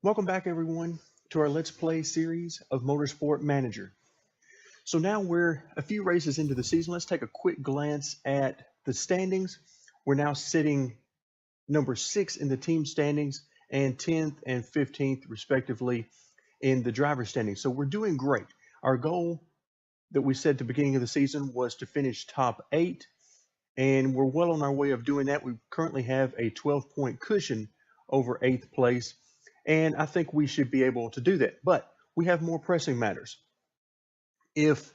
Welcome back, everyone, to our Let's Play series of Motorsport Manager. So now we're a few races into the season. Let's take a quick glance at the standings. We're now sitting number 6 in the team standings and 10th and 15th, respectively, in the driver standings. So we're doing great. Our goal that we set at the beginning of the season was to finish top 8, and we're well on our way of doing that. We currently have a 12-point cushion over 8th place. And I think we should be able to do that. But we have more pressing matters. If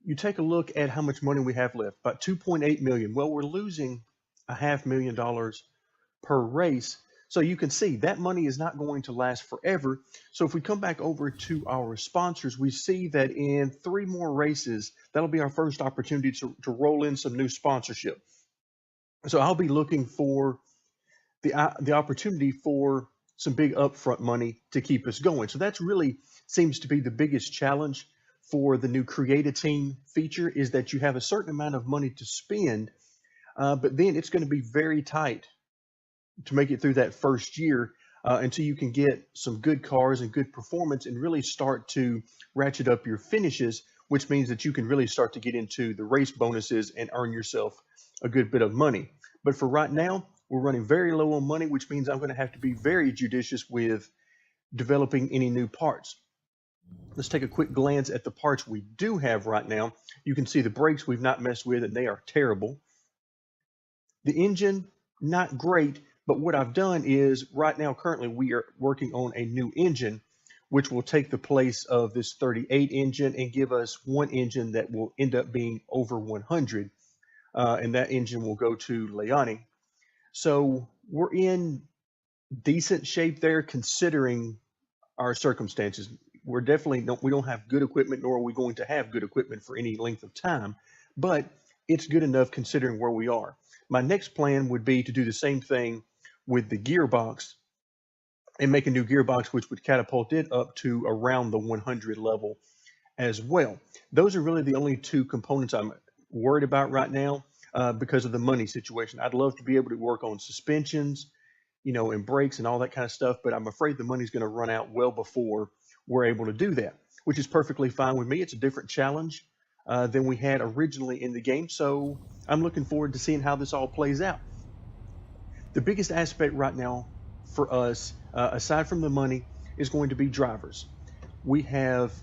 you take a look at how much money we have left, about 2.8 million. Well, we're losing $500,000 per race. So you can see that money is not going to last forever. So if we come back over to our sponsors, we see that in 3 more races, that'll be our first opportunity to roll in some new sponsorship. So I'll be looking for the opportunity for some big upfront money to keep us going. So that's really seems to be the biggest challenge for the new Create a Team feature, is that you have a certain amount of money to spend, but then it's going to be very tight to make it through that first year until you can get some good cars and good performance and really start to ratchet up your finishes, which means that you can really start to get into the race bonuses and earn yourself a good bit of money. But for right now, we're running very low on money, which means I'm going to have to be very judicious with developing any new parts. Let's take a quick glance at the parts we do have right now. You can see the brakes we've not messed with, and they are terrible. The engine, not great, but what I've done is right now, currently, we are working on a new engine, which will take the place of this 38 engine and give us one engine that will end up being over 100, and that engine will go to Leone. So we're in decent shape there considering our circumstances. We don't have good equipment, nor are we going to have good equipment for any length of time, but it's good enough considering where we are. My next plan would be to do the same thing with the gearbox and make a new gearbox, which would catapult it up to around the 100 level as well. Those are really the only 2 components I'm worried about right now. Because of the money situation. I'd love to be able to work on suspensions, and brakes and all that kind of stuff, but I'm afraid the money's going to run out well before we're able to do that, which is perfectly fine with me. It's a different challenge than we had originally in the game, so I'm looking forward to seeing how this all plays out. The biggest aspect right now for us, aside from the money, is going to be drivers. We have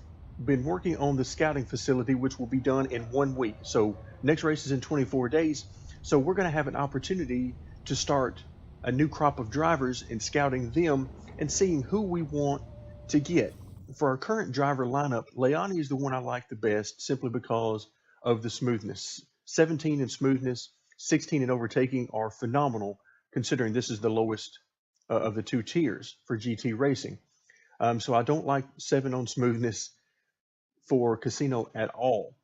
been working on the scouting facility, which will be done in 1 week. So next race is in 24 days. So we're going to have an opportunity to start a new crop of drivers and scouting them and seeing who we want to get. For our current driver lineup, Leone is the one I like the best simply because of the smoothness. 17 in smoothness, 16 in overtaking are phenomenal considering this is the lowest of the 2 tiers for GT racing. So I don't like 7 on smoothness for Casino at all.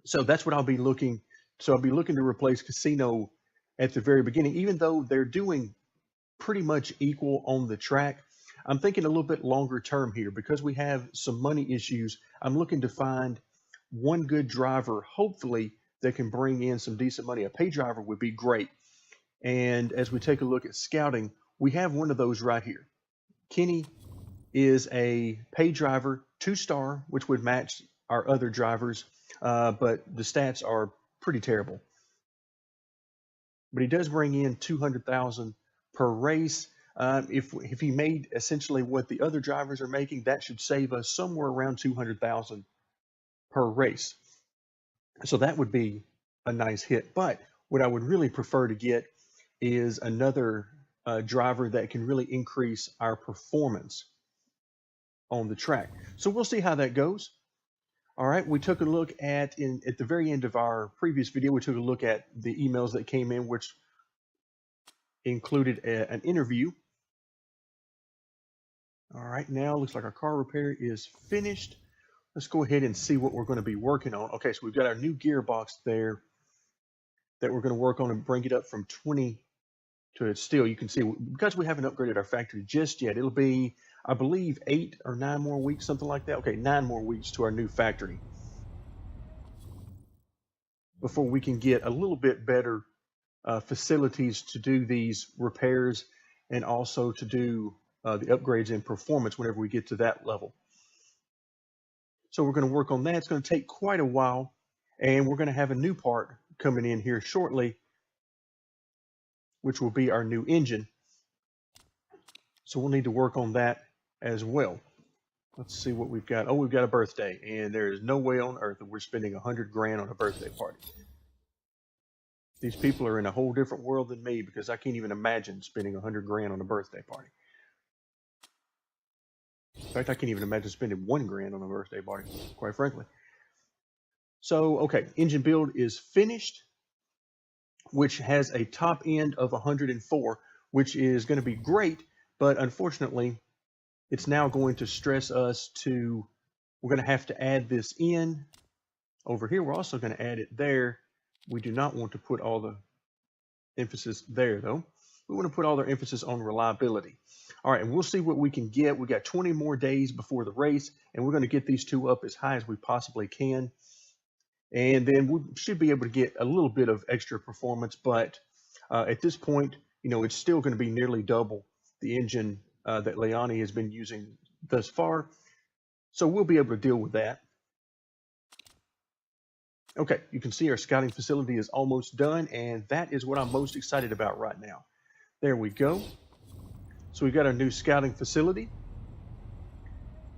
So that's what I'll be looking. So I'll be looking to replace Casino at the very beginning, even though they're doing pretty much equal on the track. I'm thinking a little bit longer term here because we have some money issues. I'm looking to find one good driver, hopefully, that can bring in some decent money. A pay driver would be great. And as we take a look at scouting, we have one of those right here. Kenny is a pay driver, 2-star, which would match our other drivers, but the stats are pretty terrible. But he does bring in $200,000 per race. If he made essentially what the other drivers are making, that should save us somewhere around $200,000 per race. So that would be a nice hit. But what I would really prefer to get is another driver that can really increase our performance on the track. So we'll see how that goes. All right, we took a look at the very end of our previous video, we took a look at the emails that came in, which included an interview. All right, now looks like our car repair is finished. Let's go ahead and see what we're going to be working on. Okay, so we've got our new gearbox there that we're going to work on and bring it up from 20 to steel. You can see, because we haven't upgraded our factory just yet, it'll be, I believe, 8 or 9 more weeks, something like that. Okay, 9 more weeks to our new factory before we can get a little bit better facilities to do these repairs and also to do the upgrades in performance whenever we get to that level. So we're going to work on that. It's going to take quite a while, and we're going to have a new part coming in here shortly, which will be our new engine. So we'll need to work on that as well. Let's see what we've got. Oh, we've got a birthday, and there is no way on earth that we're spending 100 grand on a birthday party. These people are in a whole different world than me, because I can't even imagine spending 100 grand on a birthday party. In fact, I can't even imagine spending 1 grand on a birthday party, quite frankly. So, okay, engine build is finished, which has a top end of 104, which is going to be great, but unfortunately, it's now going to stress us to, we're going to have to add this in over here. We're also going to add it there. We do not want to put all the emphasis there, though. We want to put all their emphasis on reliability. All right, and we'll see what we can get. We got 20 more days before the race, and we're going to get these two up as high as we possibly can. And then we should be able to get a little bit of extra performance, but at this point, you know, it's still going to be nearly double the engine that Leone has been using thus far. So we'll be able to deal with that. Okay, you can see our scouting facility is almost done, and that is what I'm most excited about right now. There we go. So we've got our new scouting facility.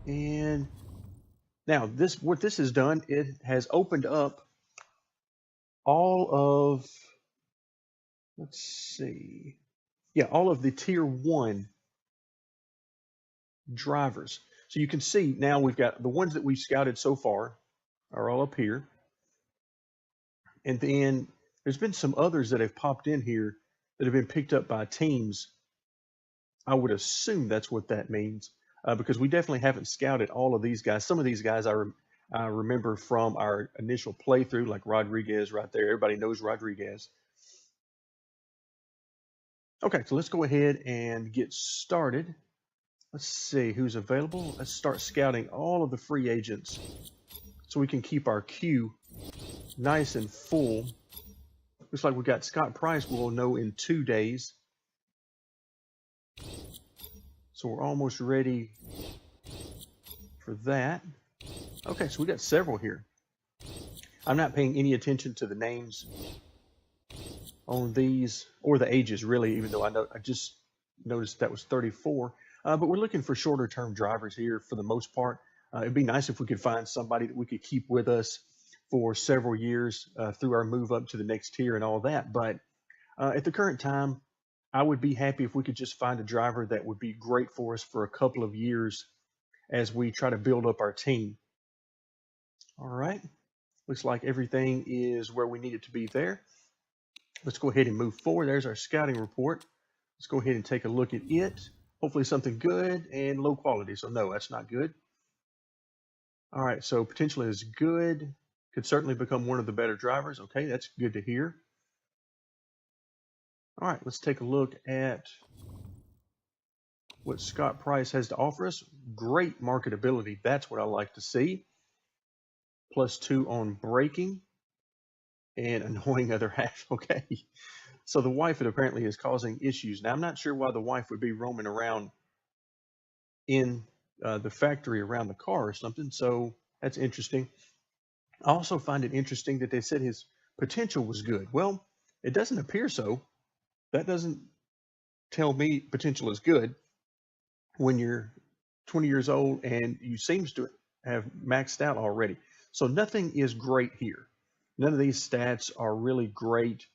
And now what this has done, it has opened up all of, let's see, yeah, all of the tier 1 drivers. So you can see now we've got the ones that we've scouted so far are all up here. And then there's been some others that have popped in here that have been picked up by teams. I would assume that's what that means, because we definitely haven't scouted all of these guys. Some of these guys I remember from our initial playthrough, like Rodriguez right there. Everybody knows Rodriguez. Okay, so let's go ahead and get started. Let's see who's available. Let's start scouting all of the free agents so we can keep our queue nice and full. Looks like we got Scott Price. We'll know in 2 days. So we're almost ready for that. Okay, so we got several here. I'm not paying any attention to the names on these or the ages really, even though I just noticed that was 34. But we're looking for shorter term drivers here for the most part. It'd be nice if we could find somebody that we could keep with us for several years through our move up to the next tier and all that. But at the current time, I would be happy if we could just find a driver that would be great for us for a couple of years as we try to build up our team. All right, looks like everything is where we need it to be there. Let's go ahead and move forward. There's our scouting report. Let's go ahead and take a look at it. Hopefully something good and low quality. So no, that's not good. All right, so potential is good. Could certainly become one of the better drivers. Okay, that's good to hear. All right, let's take a look at what Scott Price has to offer us. Great marketability. That's what I like to see. +2 on braking and annoying other half. Okay, so the wife apparently is causing issues. Now, I'm not sure why the wife would be roaming around in the factory around the car or something. So that's interesting. I also find it interesting that they said his potential was good. Well, it doesn't appear so. That doesn't tell me potential is good when you're 20 years old and you seems to have maxed out already. So nothing is great here. None of these stats are really great.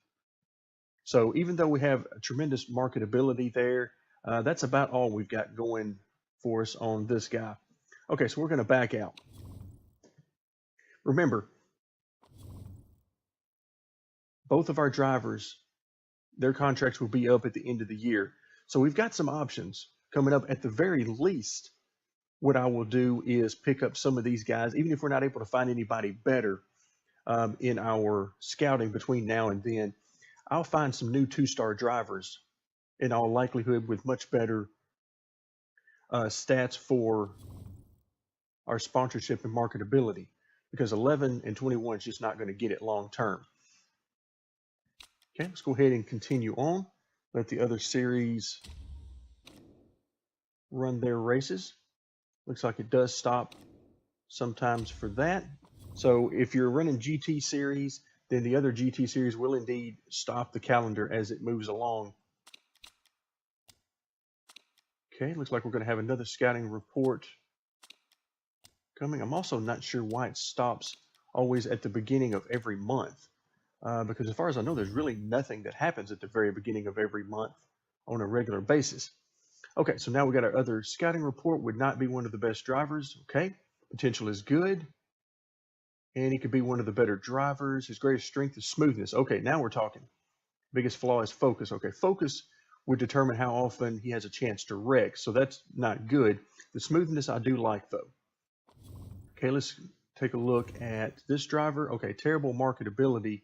So even though we have a tremendous marketability there, that's about all we've got going for us on this guy. Okay, so we're going to back out. Remember, both of our drivers, their contracts will be up at the end of the year. So we've got some options coming up. At the very least, what I will do is pick up some of these guys, even if we're not able to find anybody better in our scouting between now and then. I'll find some new 2-star drivers in all likelihood with much better stats for our sponsorship and marketability, because 11 and 21 is just not going to get it long term. Okay, let's go ahead and continue on. Let the other series run their races. Looks like it does stop sometimes for that. So if you're running GT series, then the other GT series will indeed stop the calendar as it moves along. Okay, looks like we're going to have another scouting report coming. I'm also not sure why it stops always at the beginning of every month, because as far as I know, there's really nothing that happens at the very beginning of every month on a regular basis. Okay, so now we got our other scouting report. Would not be one of the best drivers. Okay, potential is good. And he could be one of the better drivers. His greatest strength is smoothness. Okay, now we're talking. Biggest flaw is focus. Okay, focus would determine how often he has a chance to wreck. So that's not good. The smoothness I do like though. Okay, let's take a look at this driver. Okay, terrible marketability,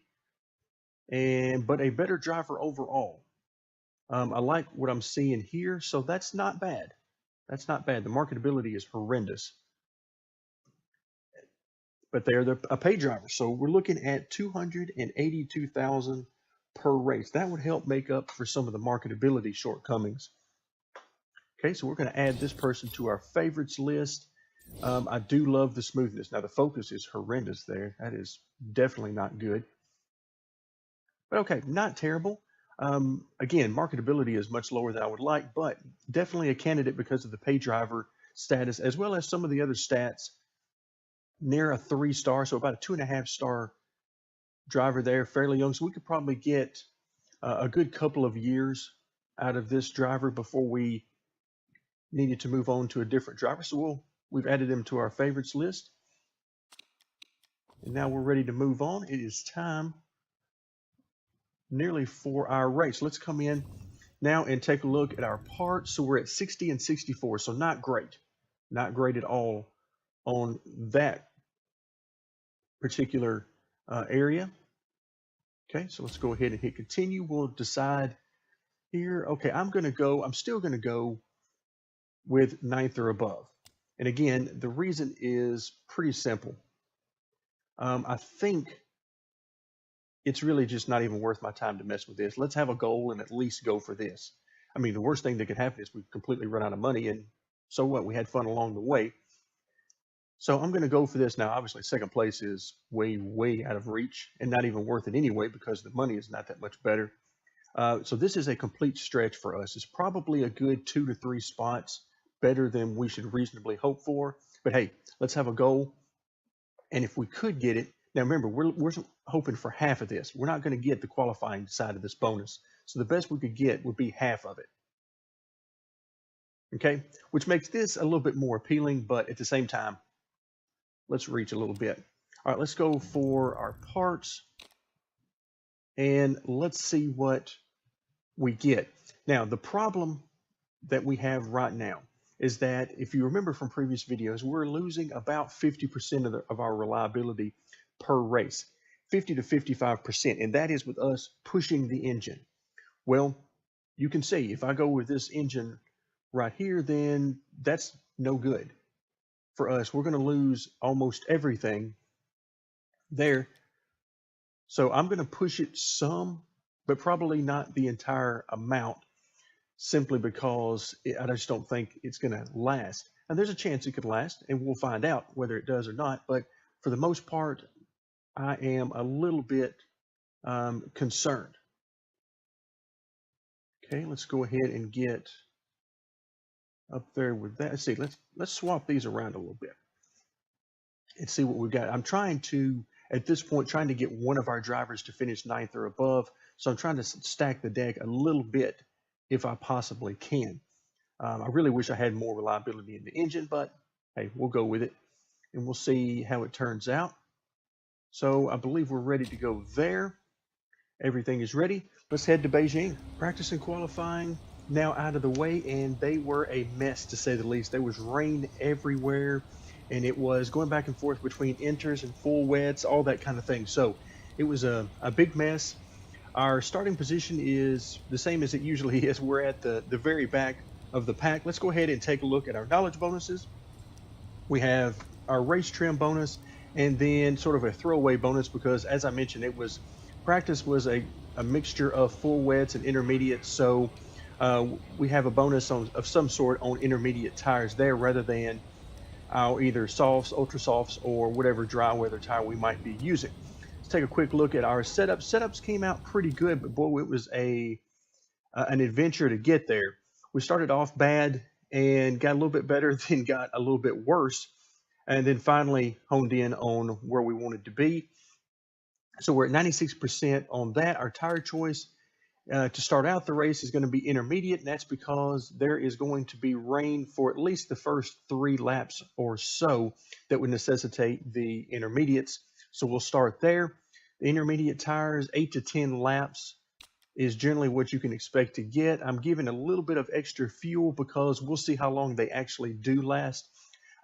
but a better driver overall. I like what I'm seeing here, so that's not bad. That's not bad. The marketability is horrendous. But they're a pay driver. So we're looking at 282,000 per race. That would help make up for some of the marketability shortcomings. Okay, so we're going to add this person to our favorites list. I do love the smoothness. Now the focus is horrendous there. That is definitely not good. But okay, not terrible. Again, marketability is much lower than I would like, but definitely a candidate because of the pay driver status, as well as some of the other stats. Near a 3-star, so about a 2.5-star driver there, fairly young. So we could probably get a good couple of years out of this driver before we needed to move on to a different driver. So we've added him to our favorites list. And now we're ready to move on. It is time nearly for our race. Let's come in now and take a look at our parts. So we're at 60 and 64, so not great. Not great at all on that particular area. Okay, so let's go ahead and hit continue. We'll decide here. Okay, I'm still going to go with 9th or above. And again, the reason is pretty simple. I think it's really just not even worth my time to mess with this. Let's have a goal and at least go for this. I mean, the worst thing that could happen is we completely run out of money, and so what? We had fun along the way. So I'm going to go for this now. Obviously, second place is way, way out of reach and not even worth it anyway because the money is not that much better. So this is a complete stretch for us. It's probably a good 2 to 3 spots better than we should reasonably hope for. But hey, let's have a goal. And if we could get it, now remember, we're hoping for half of this. We're not going to get the qualifying side of this bonus. So the best we could get would be half of it. Okay, which makes this a little bit more appealing, but at the same time, let's reach a little bit. All right, let's go for our parts and let's see what we get. Now, the problem that we have right now is that if you remember from previous videos, we're losing about 50% of our reliability per race, 50 to 55%, and that is with us pushing the engine. Well, you can see if I go with this engine right here, then that's no good. For us, we're going to lose almost everything there. So I'm going to push it some, but probably not the entire amount, simply because I just don't think it's going to last. And there's a chance it could last, and we'll find out whether it does or not. But for the most part, I am a little bit concerned. Okay, let's go ahead and get up there with that. Let's see, let's swap these around a little bit and see what we've got. I'm trying to, at this point, trying to get one of our drivers to finish 9th or above. So I'm trying to stack the deck a little bit if I possibly can. I really wish I had more reliability in the engine, but hey, we'll go with it and we'll see how it turns out. So I believe we're ready to go there. Everything is ready. Let's head to Beijing. Practice and qualifying now out of the way, and they were a mess to say the least. There was rain everywhere, and it was going back and forth between inters and full wets, all that kind of thing. So it was a big mess. Our starting position is the same as it usually is. We're at the very back of the pack. Let's go ahead and take a look at our knowledge bonuses. We have our race trim bonus and then sort of a throwaway bonus because, as I mentioned, practice was a mixture of full wets and intermediates. So we have a bonus of some sort on intermediate tires there rather than our either softs, ultra softs, or whatever dry weather tire we might be using. Let's take a quick look at our setup. Setups came out pretty good, but boy, it was an adventure to get there. We started off bad and got a little bit better, then got a little bit worse, and then finally honed in on where we wanted to be. So we're at 96% on that. Our tire choice to start out the race is going to be intermediate, and that's because there is going to be rain for at least the first 3 laps or so that would necessitate the intermediates. So we'll start there. The intermediate tires, 8 to 10 laps is generally what you can expect to get. I'm giving a little bit of extra fuel because we'll see how long they actually do last.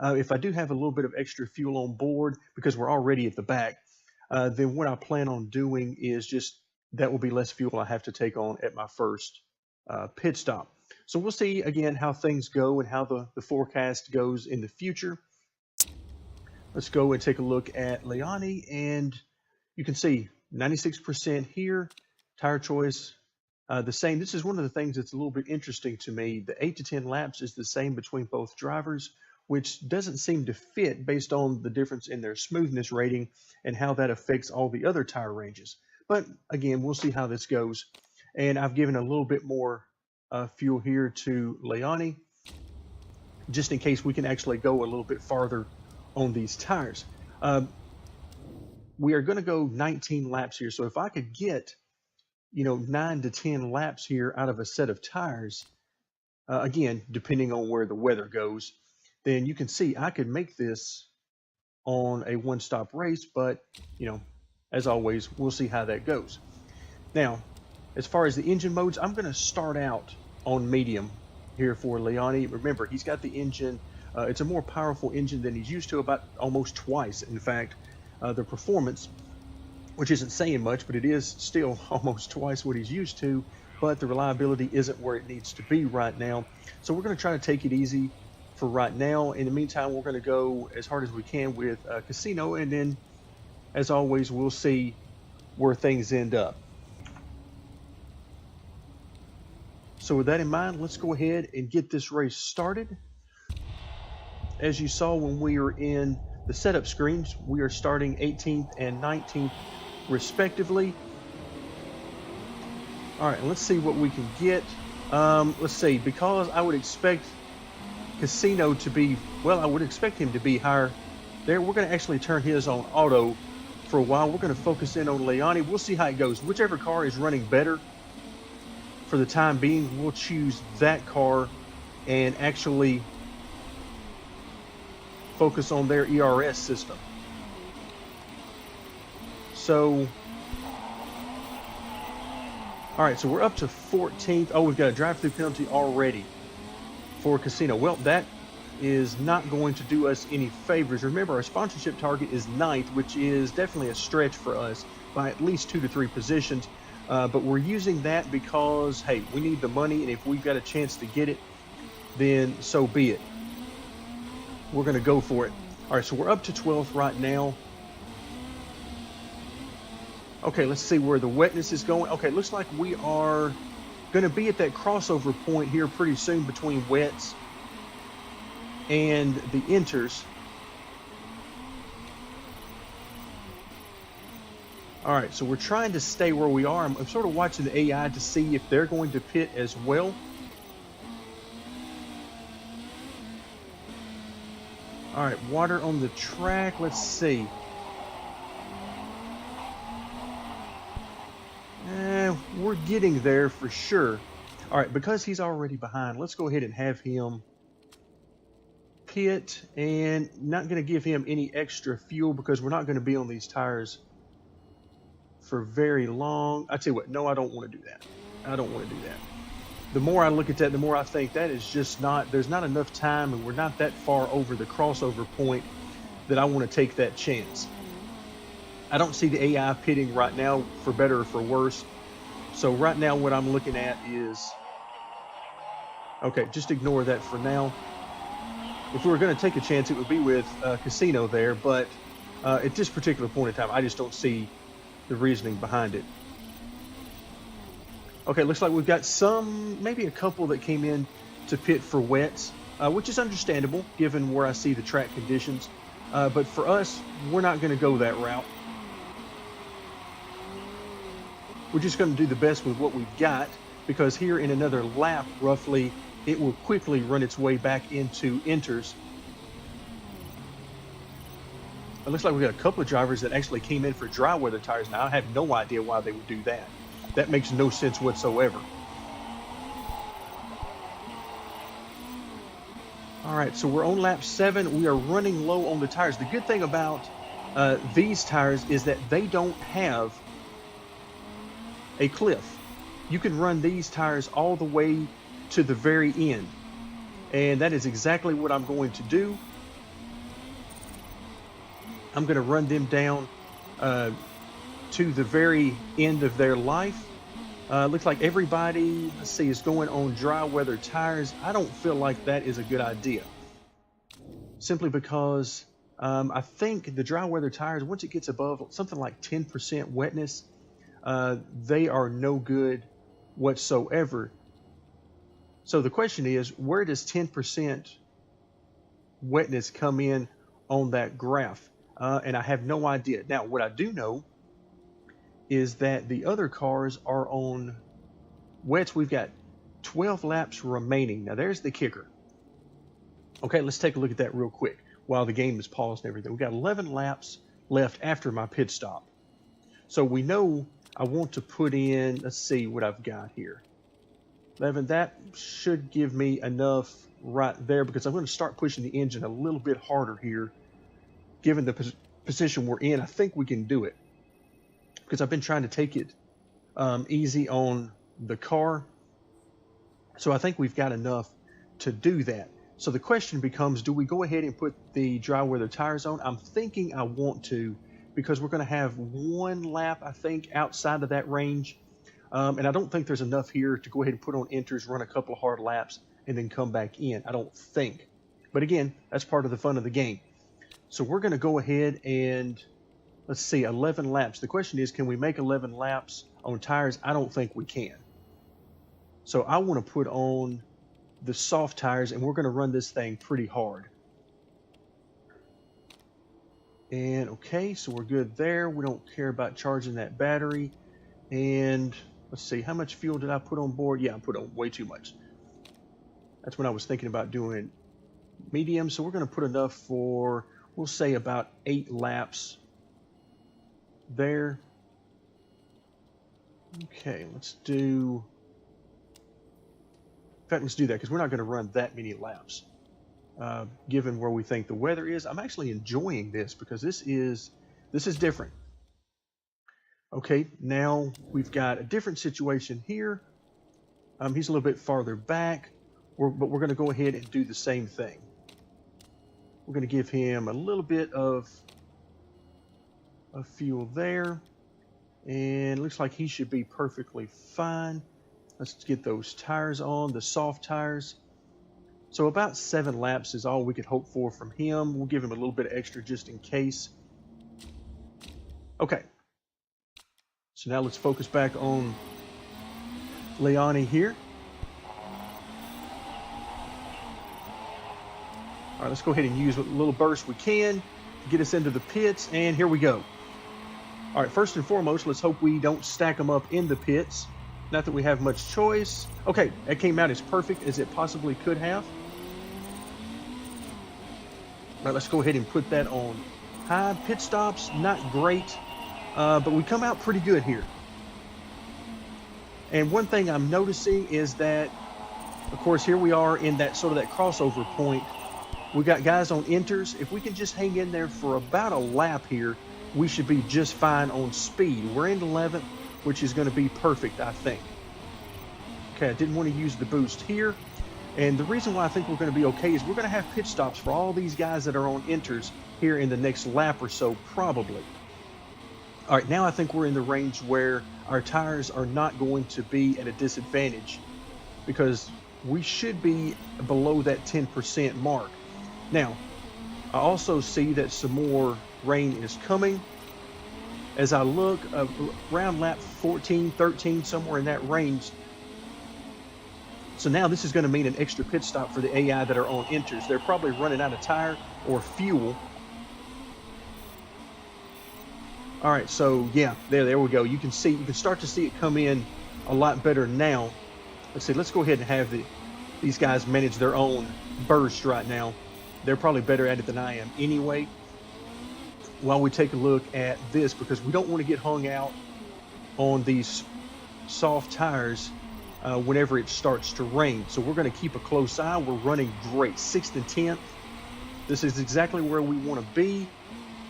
If I do have a little bit of extra fuel on board because we're already at the back, then what I plan on doing is just that will be less fuel I have to take on at my first pit stop. So we'll see again how things go and how the forecast goes in the future. Let's go and take a look at Leone, and you can see 96% here. Tire choice, the same. This is one of the things that's a little bit interesting to me. The 8 to 10 laps is the same between both drivers, which doesn't seem to fit based on the difference in their smoothness rating and how that affects all the other tire ranges. But again, we'll see how this goes. And I've given a little bit more fuel here to Leone, just in case we can actually go a little bit farther on these tires. We are going to go 19 laps here. So if I could get 9 to 10 laps here out of a set of tires, again, depending on where the weather goes, then you can see I could make this on a one-stop race, but, as always, we'll see how that goes. Now, as far as the engine modes, I'm going to start out on medium here for Leone. Remember, he's got the engine. It's a more powerful engine than he's used to, about almost twice, in fact, the performance, which isn't saying much, but it is still almost twice what he's used to, but the reliability isn't where it needs to be right now. So we're going to try to take it easy for right now. In the meantime, we're going to go as hard as we can with Casino, and then, as always, we'll see where things end up. So with that in mind, let's go ahead and get this race started. As you saw when we were in the setup screens, we are starting 18th and 19th respectively. All right, let's see what we can get. Let's see, because I would expect Casino to be, well, I would expect him to be higher there. We're going to actually turn his on auto for a while. We're going to focus in on Leone. We'll see how it goes. Whichever car is running better for the time being, we'll choose that car and actually focus on their ERS system. So, all right, so we're up to 14th. Oh, we've got a drive-through penalty already for Casino. Well, that is not going to do us any favors. Remember, our sponsorship target is 9th, which is definitely a stretch for us by at least 2 to 3 positions. But we're using that because, hey, we need the money, and if we've got a chance to get it, then so be it. We're going to go for it. All right, so we're up to 12th right now. Okay, let's see where the wetness is going. Okay, looks like we are going to be at that crossover point here pretty soon between wets and the inters. All right, so we're trying to stay where we are. I'm sort of watching the AI to see if they're going to pit as well. All right, water on the track. Let's see. We're getting there for sure. All right, because he's already behind, let's go ahead and have him pit, and not going to give him any extra fuel because we're not going to be on these tires for very long. I tell you what, no, I don't want to do that. I don't want to do that. The more I look at that, the more I think that is just not, there's not enough time, and we're not that far over the crossover point that I want to take that chance. I don't see the AI pitting right now for better or for worse. So right now what I'm looking at is, okay, just ignore that for now. If we were going to take a chance, it would be with Casino there, but at this particular point in time, I just don't see the reasoning behind it. Okay, looks like we've got maybe a couple that came in to pit for wets, which is understandable given where I see the track conditions. But for us, we're not going to go that route. We're just going to do the best with what we've got, because here in another lap, roughly, it will quickly run its way back into inters. It looks like we got a couple of drivers that actually came in for dry weather tires. Now, I have no idea why they would do that. That makes no sense whatsoever. All right, so we're on lap 7. We are running low on the tires. The good thing about these tires is that they don't have a cliff. You can run these tires all the way to the very end. And that is exactly what I'm going to do. I'm going to run them down to the very end of their life. Looks like everybody, let's see, is going on dry weather tires. I don't feel like that is a good idea. Simply because I think the dry weather tires, once it gets above something like 10% wetness, they are no good whatsoever. So the question is, where does 10% wetness come in on that graph? And I have no idea. Now, what I do know is that the other cars are on wets. We've got 12 laps remaining. Now, there's the kicker. Okay, let's take a look at that real quick while the game is paused and everything. We've got 11 laps left after my pit stop. So we know I want to put in, let's see what I've got here. 11, that should give me enough right there, because I'm going to start pushing the engine a little bit harder here. Given the position we're in, I think we can do it, because I've been trying to take it easy on the car. So I think we've got enough to do that. So the question becomes, do we go ahead and put the dry weather tires on? I'm thinking I want to, because we're going to have one lap, I think, outside of that range. And I don't think there's enough here to go ahead and put on inters, run a couple of hard laps, and then come back in. I don't think. But again, that's part of the fun of the game. So we're going to go ahead and, let's see, 11 laps. The question is, can we make 11 laps on tires? I don't think we can. So I want to put on the soft tires, and we're going to run this thing pretty hard. And okay, so we're good there. We don't care about charging that battery. And let's see, how much fuel did I put on board? Yeah, I put on way too much. That's when I was thinking about doing medium. So we're going to put enough for, we'll say, about 8 laps there. Okay, let's do, in fact, let's do that, because we're not going to run that many laps. Given where we think the weather is, I'm actually enjoying this, because this is different. Okay, now we've got a different situation here. He's a little bit farther back, but we're going to go ahead and do the same thing. We're going to give him a little bit of fuel there, and it looks like he should be perfectly fine. Let's get those tires on, the soft tires. So about 7 laps is all we could hope for from him. We'll give him a little bit extra just in case. Okay. So now let's focus back on Leone here. All right, let's go ahead and use what little burst we can to get us into the pits, and here we go. All right, first and foremost, let's hope we don't stack them up in the pits. Not that we have much choice. Okay, that came out as perfect as it possibly could have. All right, let's go ahead and put that on high. Pit stops, not great, but we come out pretty good here. And one thing I'm noticing is that, of course, here we are in that sort of that crossover point. We got guys on inters. If we can just hang in there for about a lap here, we should be just fine on speed. We're in 11th, which is going to be perfect, I think. Okay, I didn't want to use the boost here. And the reason why I think we're going to be okay is we're going to have pit stops for all these guys that are on inters here in the next lap or so, probably. All right, now I think we're in the range where our tires are not going to be at a disadvantage, because we should be below that 10% mark. Now, I also see that some more rain is coming. As I look around lap 14, 13, somewhere in that range. So now this is going to mean an extra pit stop for the AI that are on enters. They're probably running out of tire or fuel. All right, so yeah, there we go. You can start to see it come in a lot better now. Let's see, let's go ahead and have these guys manage their own burst right now. They're probably better at it than I am anyway. While we take a look at this, because we don't want to get hung out on these soft tires whenever it starts to rain. So we're going to keep a close eye. We're running great, 6th and 10th. This is exactly where we want to be.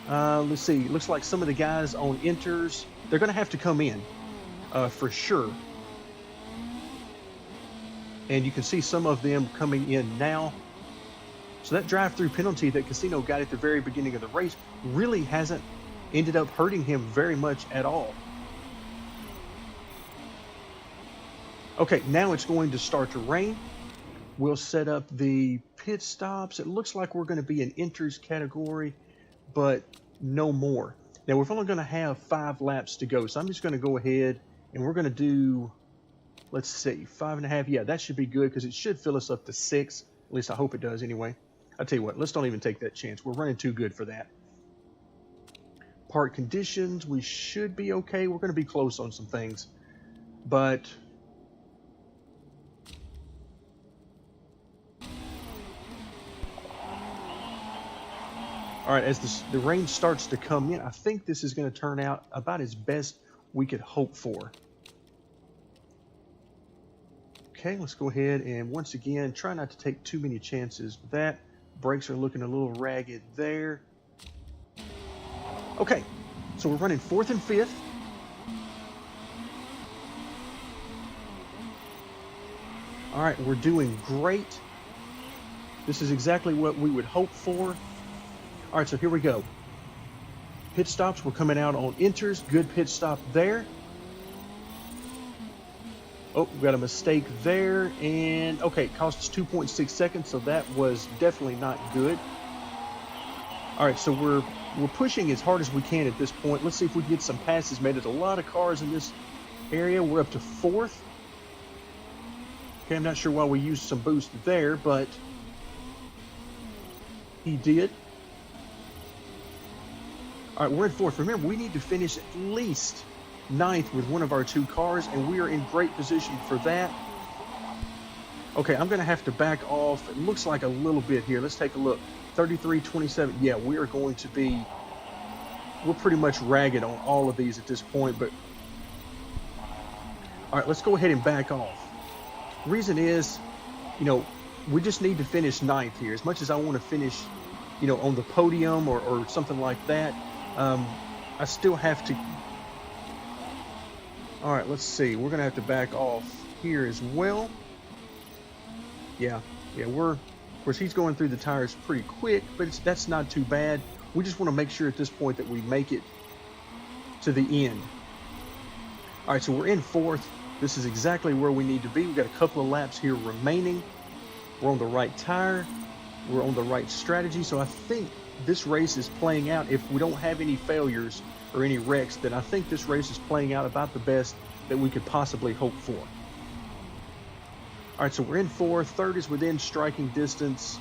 Let's see, looks like some of the guys on enters, they're going to have to come in for sure. And you can see some of them coming in now. So that drive-through penalty that Casino got at the very beginning of the race really hasn't ended up hurting him very much at all. Okay, now it's going to start to rain. We'll set up the pit stops. It looks like we're going to be in enters category, but no more. Now we're only going to have 5 laps to go. So I'm just going to go ahead and we're going to do, let's see, 5.5. Yeah, that should be good because it should fill us up to 6. At least I hope it does anyway. I'll tell you what, let's don't even take that chance. We're running too good for that. Part conditions, we should be okay. We're going to be close on some things. But all right, as the rain starts to come in, I think this is going to turn out about as best we could hope for. Okay, let's go ahead and once again, try not to take too many chances with that. Brakes are looking a little ragged there. Okay, so we're running 4th and 5th. All right, we're doing great. This is exactly what we would hope for. All right, so here we go. Pit stops, we're coming out on enters. Good pit stop there. Oh, we got a mistake there. And okay, it cost us 2.6 seconds, so that was definitely not good. All right, so we're pushing as hard as we can at this point. Let's see if we can get some passes made. There's a lot of cars in this area. We're up to 4th. Okay, I'm not sure why we used some boost there, but he did. All right, we're in 4th. Remember, we need to finish at least 9th with one of our 2 cars, and we are in great position for that. Okay, I'm going to have to back off. It looks like a little bit here. Let's take a look. 33.27. Yeah, we are going to be, we're pretty much ragged on all of these at this point, but all right, let's go ahead and back off. Reason is, we just need to finish 9th here. As much as I want to finish, on the podium or something like that, I still have to. All right, let's see. We're going to have to back off here as well. Yeah, of course, he's going through the tires pretty quick, but that's not too bad. We just want to make sure at this point that we make it to the end. All right, so we're in 4th. This is exactly where we need to be. We've got a couple of laps here remaining. We're on the right tire. We're on the right strategy. So I think this race is playing out. If we don't have any failures or any wrecks, then I think this race is playing out about the best that we could possibly hope for. All right, so we're in 4th. 3rd is within striking distance.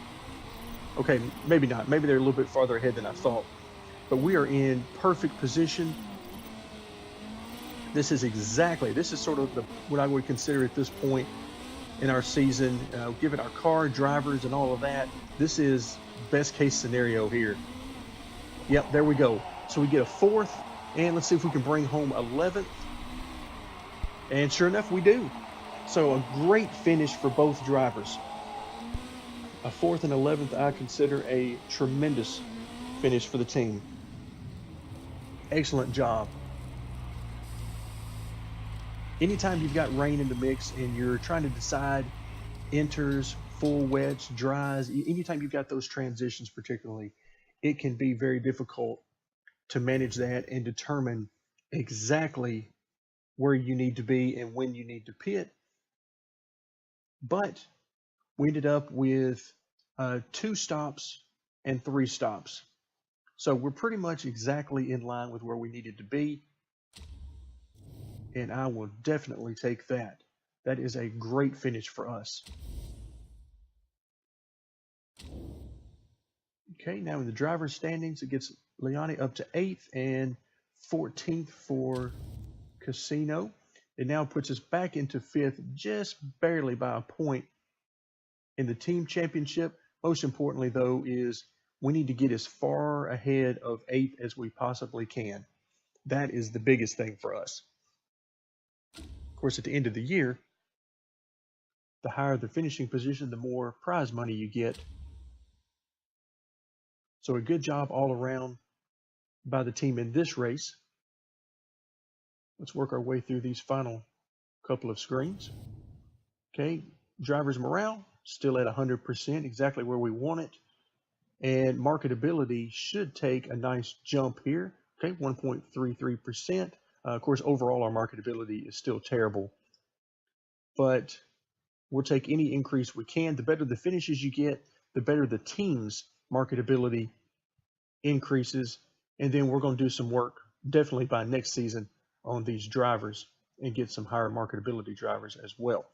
Okay, maybe not. Maybe they're a little bit farther ahead than I thought. But we are in perfect position. This is sort of what I would consider at this point in our season, given our car, drivers, and all of that. This is best case scenario here. Yep, there we go. So we get a 4th, and let's see if we can bring home 11th. And sure enough, we do. So a great finish for both drivers. A 4th and 11th, I consider a tremendous finish for the team. Excellent job. Anytime you've got rain in the mix and you're trying to decide enters, full wets, dries, anytime you've got those transitions particularly, it can be very difficult to manage that and determine exactly where you need to be and when you need to pit. But we ended up with 2 stops and 3 stops. So we're pretty much exactly in line with where we needed to be. And I will definitely take that. That is a great finish for us. Okay, now in the driver's standings, it gets Liani up to 8th and 14th for Casino. It now puts us back into 5th, just barely by a point in the team championship. Most importantly, though, is we need to get as far ahead of 8th as we possibly can. That is the biggest thing for us. Of course, at the end of the year, the higher the finishing position, the more prize money you get. So a good job all around by the team in this race. Let's work our way through these final couple of screens. Okay, driver's morale still at 100%, exactly where we want it. And marketability should take a nice jump here. Okay, 1.33%. Of course, overall, our marketability is still terrible, but we'll take any increase we can. The better the finishes you get, the better the team's marketability increases. And then we're going to do some work definitely by next season on these drivers and get some higher marketability drivers as well.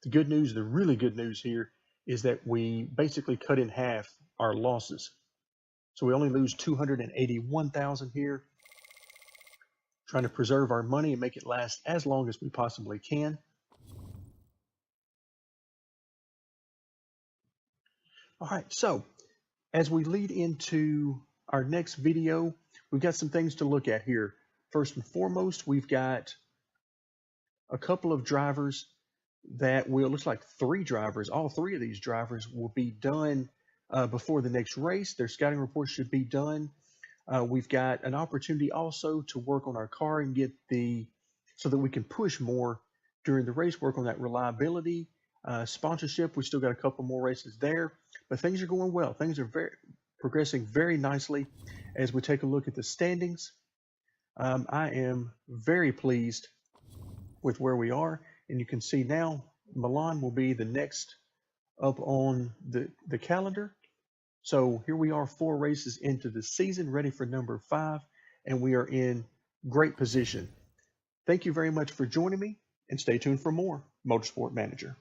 The good news, the really good news here, is that we basically cut in half our losses. So we only lose 281,000 here, trying to preserve our money and make it last as long as we possibly can. All right, so as we lead into our next video, we've got some things to look at here. First and foremost, we've got a couple of drivers that will, looks like 3 drivers, all 3 of these drivers will be done before the next race. Their scouting reports should be done. We've got an opportunity also to work on our car and get so that we can push more during the race, work on that reliability, sponsorship. We still got a couple more races there, but things are going well. Things are progressing very nicely as we take a look at the standings. I am very pleased with where we are, and you can see now Milan will be the next up on the calendar. So here we are, 4 races into the season, ready for number 5, and we are in great position. Thank you very much for joining me, and stay tuned for more Motorsport Manager.